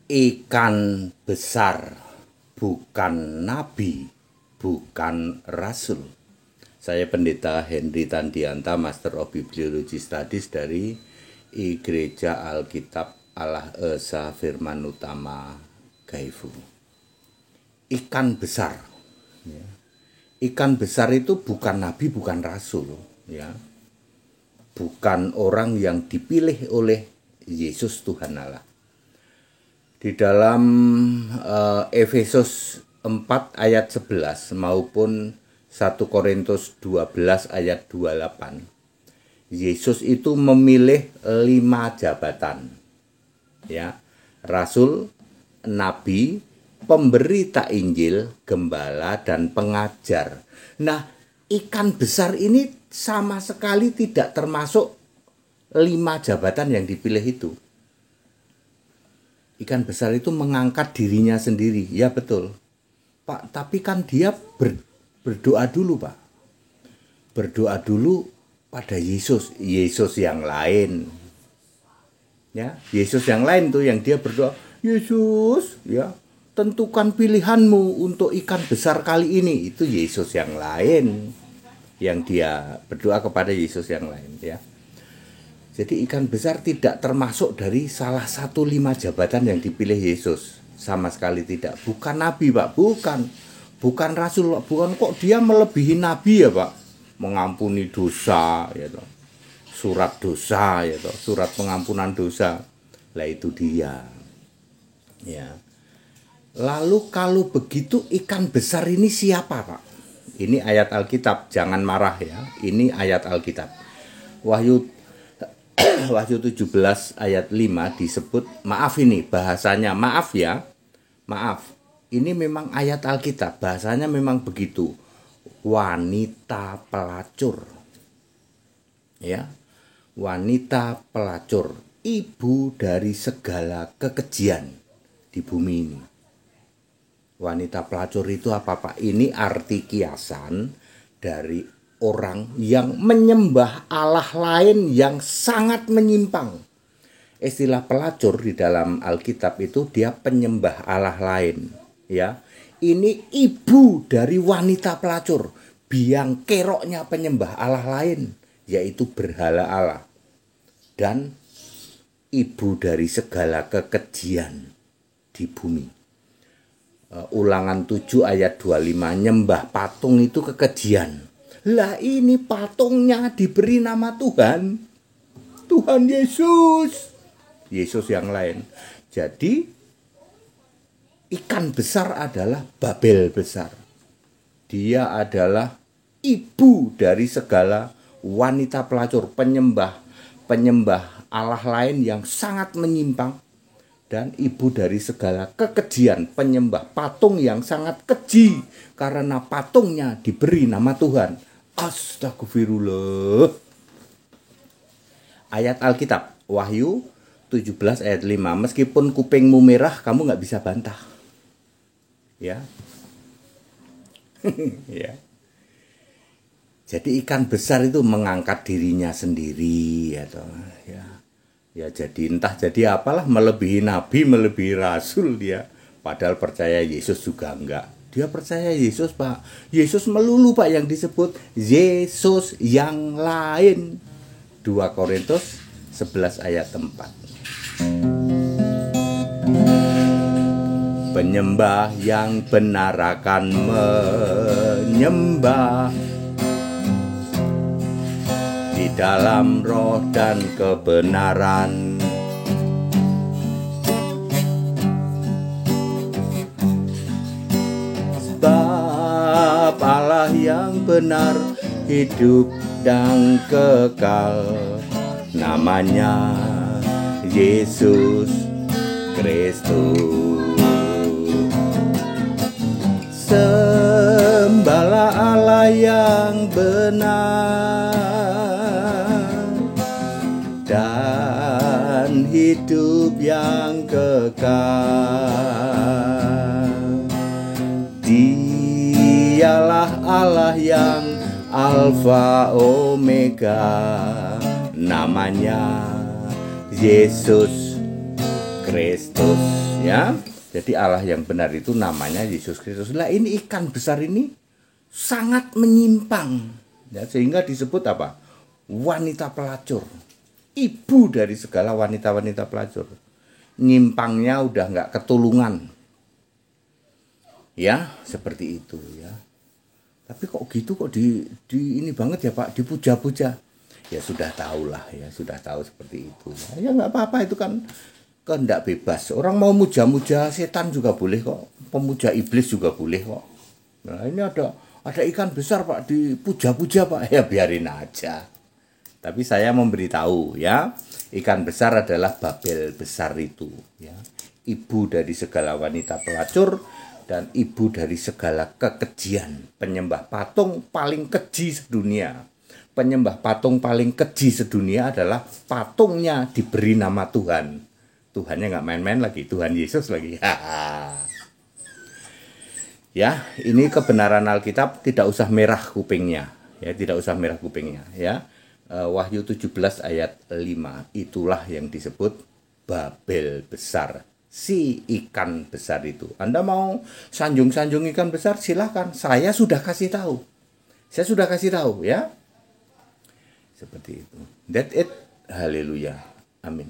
Ikan besar, bukan nabi, bukan rasul. Saya Pendeta Henry Tandianta, Master of Bibliology Studies dari Gereja Alkitab Allah Esa Firman Utama Gaifu. Ikan besar, ya. Ikan besar itu bukan nabi, bukan rasul, ya. Bukan orang yang dipilih oleh Yesus Tuhan Allah. Di dalam Efesus 4 ayat 11 maupun 1 Korintus 12 ayat 28, Yesus itu memilih 5 jabatan, ya: rasul, nabi, pemberita Injil, gembala, dan pengajar. Nah, ikan besar ini sama sekali tidak termasuk 5 jabatan yang dipilih itu. Ikan besar itu mengangkat dirinya sendiri. Ya betul, Pak, tapi kan dia berdoa dulu, Pak. Berdoa dulu pada Yesus yang lain. Ya, Yesus yang lain tuh yang dia berdoa, Yesus, ya, tentukan pilihanmu untuk ikan besar kali ini. Itu Yesus yang lain yang dia berdoa kepada Yesus yang lain, ya. Jadi ikan besar tidak termasuk dari salah satu 5 jabatan yang dipilih Yesus. Sama sekali tidak. Bukan nabi, Pak. Bukan rasul, Pak. Bukan, kok dia melebihi nabi ya, Pak. Mengampuni dosa, ya toh. Surat dosa, ya toh. Surat pengampunan dosa. Lah itu dia. Ya. Lalu kalau begitu ikan besar ini siapa, Pak? Ini ayat Alkitab, jangan marah ya. Ini ayat Alkitab. Wahyu 17 ayat 5 disebut, maaf ini bahasanya, maaf ya, maaf, ini memang ayat Alkitab, bahasanya memang begitu, wanita pelacur, ya, wanita pelacur, ibu dari segala kekejian di bumi ini. Wanita pelacur itu apa, Pak? Ini arti kiasan dari orang yang menyembah Allah lain yang sangat menyimpang. Istilah pelacur di dalam Alkitab itu dia penyembah Allah lain, ya. Ini ibu dari wanita pelacur, biang keroknya penyembah Allah lain, yaitu berhala Allah, dan ibu dari segala kekejian di bumi. Ulangan 7 ayat 25, nyembah patung itu kekejian. Lah ini patungnya diberi nama Tuhan, Tuhan Yesus, Yesus yang lain. Jadi ikan besar adalah Babel besar. Dia adalah ibu dari segala wanita pelacur, penyembah Allah lain yang sangat menyimpang, dan ibu dari segala kekejian, penyembah patung yang sangat keji karena patungnya diberi nama Tuhan. Astagfirullah. Ayat Alkitab Wahyu 17 ayat 5, meskipun kupingmu merah kamu gak bisa bantah, ya. Ya. Jadi ikan besar itu mengangkat dirinya sendiri, ya. Ya jadi entah jadi apalah, melebihi nabi, melebihi rasul dia. Padahal percaya Yesus juga enggak. Dia percaya Yesus, Pak. Yesus melulu, Pak, yang disebut Yesus yang lain. 2 Korintus 11 ayat 4. Penyembah yang benar akan menyembah di dalam roh dan kebenaran. Sebab Allah yang benar hidup dan kekal, namanya Yesus Kristus. Sembahlah Allah yang benar dan hidup yang kekal. Dialah Allah yang Alfa Omega, namanya Yesus Kristus, ya. Jadi Allah yang benar itu namanya Yesus Kristus. Lah ini ikan besar ini sangat menyimpang, ya, sehingga disebut apa? Wanita pelacur, ibu dari segala wanita-wanita pelacur. Nyimpangnya udah nggak ketulungan, ya, seperti itu, ya. Tapi kok gitu, kok di ini banget ya Pak, dipuja-puja. Ya sudah tahulah, ya sudah tahu seperti itu. Ya nggak apa-apa, itu kan kehendak bebas. Orang mau muja-muja setan juga boleh kok, pemuja iblis juga boleh kok. Nah ini ada ikan besar Pak, dipuja-puja Pak, ya biarin aja. Tapi saya memberitahu, ya, ikan besar adalah Babel besar itu, ya. Ibu dari segala wanita pelacur dan ibu dari segala kekejian. Penyembah patung paling keji sedunia. Penyembah patung paling keji sedunia adalah patungnya diberi nama Tuhan. Tuhannya nggak main-main lagi, Tuhan Yesus lagi. Ya, ini kebenaran Alkitab, tidak usah merah kupingnya, ya, tidak usah merah kupingnya, ya. Wahyu 17 ayat 5, itulah yang disebut Babel besar, si ikan besar itu. Anda mau sanjung-sanjung ikan besar, silakan. Saya sudah kasih tahu. Saya sudah kasih tahu, ya. Seperti itu. That's it. Haleluya. Amin.